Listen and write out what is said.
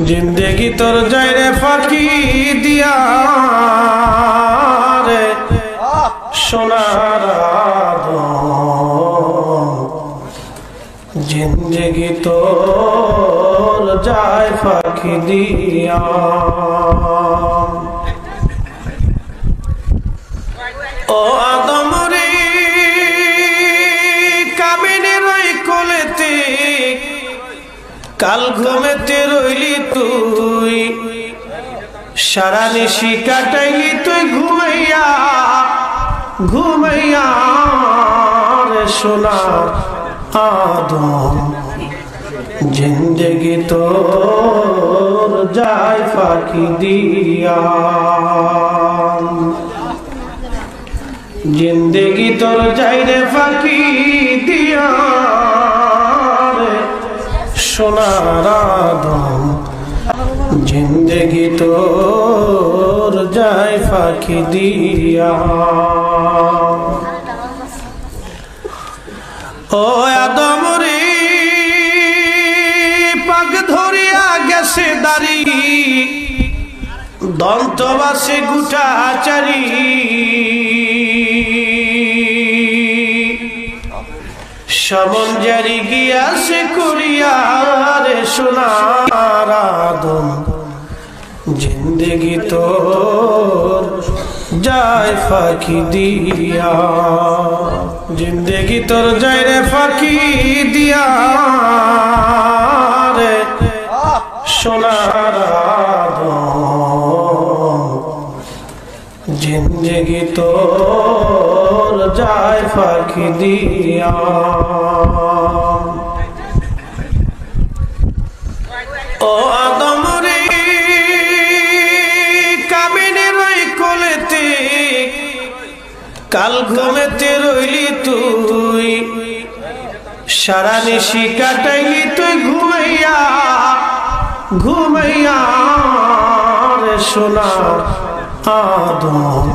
जिंदगी तोर जायरे फाकी दिया रे सोनार जिंदगी तोर जाय फाकी दिया ओ आदम रे कामिनी रई कोलेते काल घुमेते रইলি তুই সারা নিশি কাটাইলি তুই ঘুমাইয়া ঘুমাইয়া রে সোনার আদম জিন্দেগি তোর যায় ফাঁকি দিয়া जिंदगी तोर जाय रे फाकी दिया रे सोनार आदम जिंदगी तोर जाय फाकी दिया ओ आदम रे पाग धरिया गेছে दारी दंतबासे गुटाचारी समन जारी गिया से कुरिया रे सोनार आदम जिंदगी तोर जाय फाकी दिया जिंदगी तोर जाय रे फाकी दिया रे सोनार आदम जिंदगी तोर जाय फाकी दिया ओ आदम रे कामिनी रई कोलेते काल घुमेते रইলি তুই সারা নিশি কাটাইলি তুই ঘুমাইয়া ঘুমাইয়া রে সোনার आदम